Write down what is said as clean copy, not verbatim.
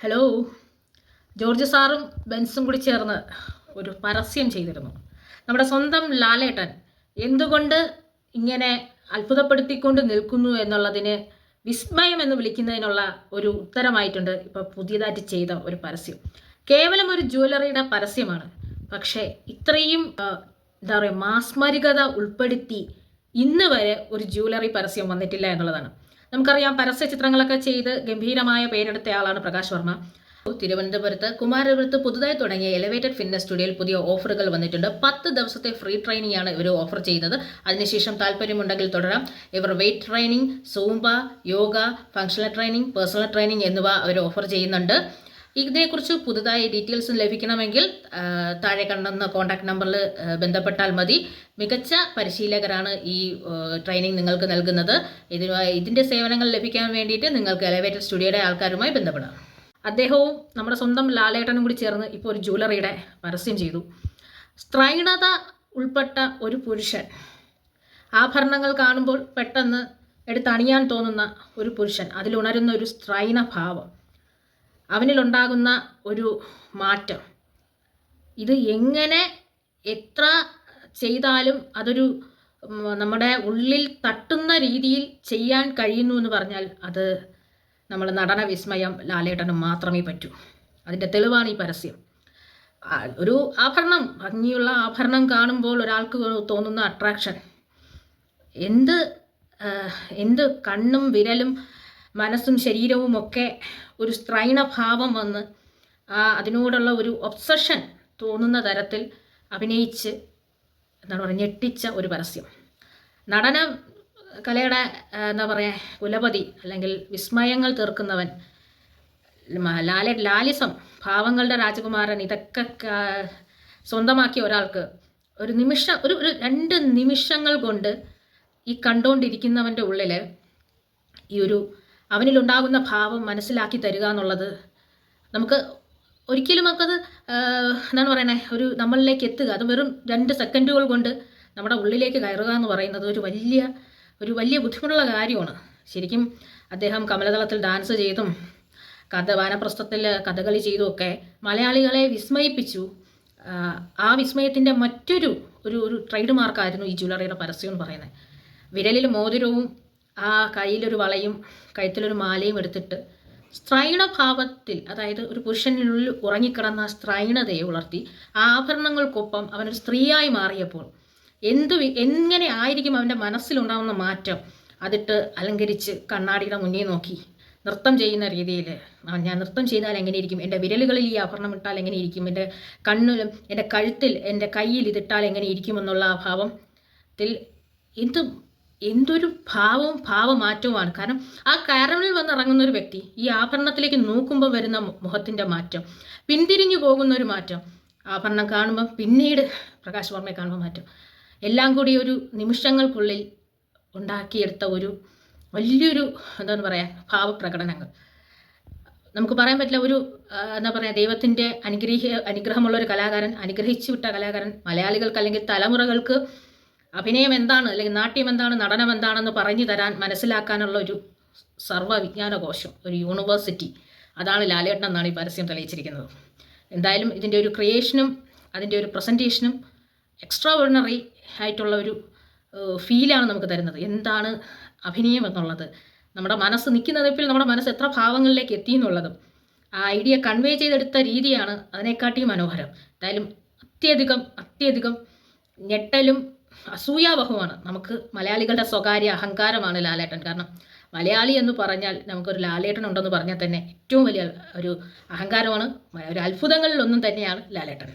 Hello. George സാറും ബെൻസും കൂടി ചേർന്ന് ഒരു പരസ്യം ചെയ്തിരുന്നു. നമ്മുടെ സ്വന്തം ലാലേട്ടൻ എന്തുകൊണ്ട് ഇങ്ങനെ അത്ഭുതപ്പെടുത്തിക്കൊണ്ട് നിൽക്കുന്നു എന്നുള്ളതിന് വിസ്മയം എന്ന് വിളിക്കുന്നതിനുള്ള ഒരു ഉത്തരമായിട്ടുണ്ട് ഇപ്പോൾ പുതിയതായിട്ട് ചെയ്ത ഒരു പരസ്യം. കേവലം ഒരു ജ്വല്ലറിയുടെ പരസ്യമാണ്, പക്ഷേ ഇത്രയും എന്താ പറയുക മാസ്മരികത ഉൾപ്പെടുത്തി ഇന്ന് വരെ ഒരു ജ്വല്ലറി പരസ്യം വന്നിട്ടില്ല എന്നുള്ളതാണ്. നമുക്കറിയാം, പരസ്യ ചിത്രങ്ങളൊക്കെ ചെയ്ത് ഗംഭീരമായ പേരെടുത്ത ആളാണ് പ്രകാശ് വർമ്മ. തിരുവനന്തപുരത്ത് കുമാരപുരത്ത് പുതുതായി തുടങ്ങിയ എലിവേറ്റഡ് ഫിറ്റ്നസ് സ്റ്റുഡിയോയിൽ പുതിയ ഓഫറുകൾ വന്നിട്ടുണ്ട്. 10 ദിവസത്തെ ഫ്രീ ട്രെയിനിങ് ആണ് ഇവർ ഓഫർ ചെയ്യുന്നത്. അതിനുശേഷം താല്പര്യമുണ്ടെങ്കിൽ തുടരാം. ഇവർ weight training, zumba, yoga, functional training, personal training എന്നിവ അവർ ഓഫർ ചെയ്യുന്നുണ്ട്. ഇതിനെക്കുറിച്ച് പുതുതായി ഡീറ്റെയിൽസ് ലഭിക്കണമെങ്കിൽ താഴെ കണ്ടെന്ന കോൺടാക്ട് നമ്പറിൽ ബന്ധപ്പെട്ടാൽ മതി. മികച്ച പരിശീലകരാണ് ഈ ട്രെയിനിങ് നിങ്ങൾക്ക് നൽകുന്നത്. ഇതിൻ്റെ സേവനങ്ങൾ ലഭിക്കാൻ വേണ്ടിയിട്ട് നിങ്ങൾക്ക് എലിവേറ്റഡ് സ്റ്റുഡിയോയുടെ ആൾക്കാരുമായി ബന്ധപ്പെടാം. അദ്ദേഹവും നമ്മുടെ സ്വന്തം ലാലേട്ടനും കൂടി ചേർന്ന് ഇപ്പോൾ ഒരു ജ്വല്ലറിയുടെ പരസ്യം ചെയ്തു. സ്ത്രൈണത ഉൾപ്പെട്ട ഒരു പുരുഷൻ, ആഭരണങ്ങൾ കാണുമ്പോൾ പെട്ടെന്ന് എടുത്തണിയാൻ തോന്നുന്ന ഒരു പുരുഷൻ, അതിലുണരുന്ന ഒരു സ്ത്രൈണ ഭാവം, അവനിലുണ്ടാകുന്ന ഒരു മാറ്റം, ഇത് എങ്ങനെ എത്ര ചെയ്താലും അതൊരു നമ്മുടെ ഉള്ളിൽ തട്ടുന്ന രീതിയിൽ ചെയ്യാൻ കഴിയുന്നു എന്ന് പറഞ്ഞാൽ അത് നമ്മൾ നടന വിസ്മയം ലാലേട്ടന് മാത്രമേ പറ്റൂ. അതിൻ്റെ തെളിവാണ് ഈ പരസ്യം. ഒരു ആഭരണം, ഭംഗിയുള്ള ആഭരണം കാണുമ്പോൾ ഒരാൾക്ക് തോന്നുന്ന അട്രാക്ഷൻ, എന്ത് കണ്ണും വിരലും മനസ്സും ശരീരവും ഒക്കെ ഒരു സ്ത്രൈണഭാവം വന്ന് അതിനോടുള്ള ഒരു ഒബ്സഷൻ തോന്നുന്ന തരത്തിൽ അഭിനയിച്ച് എന്താണ് പറയുക ഞെട്ടിച്ച ഒരു പരസ്യം. നടന കലയുടെ എന്താ പറയുക കുലപതി അല്ലെങ്കിൽ വിസ്മയങ്ങൾ തീർക്കുന്നവൻ ലാലിസം, ഭാവങ്ങളുടെ രാജകുമാരൻ, ഇതൊക്കെ സ്വന്തമാക്കിയ ഒരാൾക്ക് ഒരു നിമിഷം, ഒരു 2 നിമിഷങ്ങൾ കൊണ്ട് ഈ കണ്ടുകൊണ്ടിരിക്കുന്നവൻ്റെ ഉള്ളിൽ ഈ ഒരു അവനിലുണ്ടാകുന്ന ഭാവം മനസ്സിലാക്കി തരിക എന്നുള്ളത് നമുക്ക് ഒരിക്കലും നമുക്കത് എന്താണ് പറയുന്നത് ഒരു നമ്മളിലേക്ക് എത്തുക, അത് വെറും 2 സെക്കൻഡുകൾ കൊണ്ട് നമ്മുടെ ഉള്ളിലേക്ക് കയറുക എന്ന് പറയുന്നത് ഒരു വലിയ ബുദ്ധിമുട്ടുള്ള കാര്യമാണ്. ശരിക്കും അദ്ദേഹം കമലതളത്തിൽ ഡാൻസ് ചെയ്തും വാനപ്രസ്ഥത്തിൽ കഥകളി ചെയ്തും ഒക്കെ മലയാളികളെ വിസ്മയിപ്പിച്ചു. ആ വിസ്മയത്തിൻ്റെ മറ്റൊരു ട്രേഡ് മാർക്കായിരുന്നു ഈ ജ്വല്ലറിയുടെ പരസ്യം എന്ന് പറയുന്നത്. വിരലിൽ മോതിരവും ആ കയ്യിലൊരു വളയും കഴുത്തിലൊരു മാലയും എടുത്തിട്ട് സ്ത്രൈണഭാവത്തിൽ, അതായത് ഒരു പുരുഷനുള്ളിൽ ഉറങ്ങിക്കിടന്ന സ്ത്രൈണതയെ ഉണർത്തി ആഭരണങ്ങൾക്കൊപ്പം അവനൊരു സ്ത്രീയായി മാറിയപ്പോൾ എങ്ങനെ ആയിരിക്കും അവൻ്റെ മനസ്സിലുണ്ടാകുന്ന മാറ്റം, അതിട്ട് അലങ്കരിച്ച് കണ്ണാടിയുടെ മുന്നിൽ നോക്കി നൃത്തം ചെയ്യുന്ന രീതിയിൽ ഞാൻ നൃത്തം ചെയ്താൽ എങ്ങനെയിരിക്കും, എൻ്റെ വിരലുകളിൽ ഈ ആഭരണം ഇട്ടാൽ എങ്ങനെയിരിക്കും, എൻ്റെ കണ്ണിലും എൻ്റെ കഴുത്തിൽ എൻ്റെ കയ്യിൽ ഇതിട്ടാൽ എങ്ങനെയിരിക്കും എന്നുള്ള ആ ഭാവത്തിൽ എന്തൊരു ഭാവമാറ്റവുമാണ്. കാരണം ആ കാരവനിൽ വന്നിറങ്ങുന്ന ഒരു വ്യക്തി ഈ ആഭരണത്തിലേക്ക് നോക്കുമ്പോൾ വരുന്ന മുഖത്തിൻ്റെ മാറ്റം, പിന്തിരിഞ്ഞു പോകുന്ന ഒരു മാറ്റം, ആഭരണം കാണുമ്പം പിന്നീട് പ്രകാശ് വർമ്മയെ കാണുമ്പോൾ മാറ്റം, എല്ലാം കൂടി ഒരു നിമിഷങ്ങൾക്കുള്ളിൽ ഉണ്ടാക്കിയെടുത്ത ഒരു വലിയൊരു എന്താണ് പറയുക ഭാവപ്രകടനങ്ങൾ. നമുക്ക് പറയാൻ പറ്റില്ല, ഒരു എന്താ പറയുക ദൈവത്തിൻ്റെ അനുഗ്രഹമുള്ളൊരു കലാകാരൻ, അനുഗ്രഹിച്ചു വിട്ട കലാകാരൻ മലയാളികൾക്ക് അല്ലെങ്കിൽ തലമുറകൾക്ക് അഭിനയം എന്താണ് അല്ലെങ്കിൽ നാട്യം എന്താണ് നടനം എന്താണെന്ന് പറഞ്ഞു തരാൻ മനസ്സിലാക്കാനുള്ള ഒരു സർവ്വവിജ്ഞാനകോശം, ഒരു യൂണിവേഴ്സിറ്റി, അതാണ് ലാലേട്ടൻ എന്നാണ് ഈ പരസ്യം തെളിയിച്ചിരിക്കുന്നത്. എന്തായാലും ഇതിൻ്റെ ഒരു ക്രിയേഷനും അതിൻ്റെ ഒരു പ്രസൻറ്റേഷനും എക്സ്ട്രാ ഓർഡിനറി ആയിട്ടുള്ള ഒരു ഫീലാണ് നമുക്ക് തരുന്നത്. എന്താണ് അഭിനയം എന്നുള്ളത്, നമ്മുടെ മനസ്സ് നിൽക്കുന്നതിൽ നമ്മുടെ മനസ്സ് എത്ര ഭാവങ്ങളിലേക്ക് എത്തി എന്നുള്ളതും ആ ഐഡിയ കൺവേ ചെയ്തെടുത്ത രീതിയാണ് അതിനെക്കാട്ടിയും മനോഹരം. എന്തായാലും അത്യധികം ഞെട്ടലും അസൂയാവഹമാണ്. നമുക്ക് മലയാളികളുടെ സ്വകാര്യ അഹങ്കാരമാണ് ലാലേട്ടൻ. കാരണം മലയാളി എന്ന് പറഞ്ഞാൽ നമുക്കൊരു ലാലേട്ടൻ ഉണ്ടെന്ന് പറഞ്ഞാൽ തന്നെ ഏറ്റവും വലിയ ഒരു അഹങ്കാരമാണ്. ഒരു അത്ഭുതങ്ങളിലൊന്നും തന്നെയാണ് ലാലേട്ടൻ.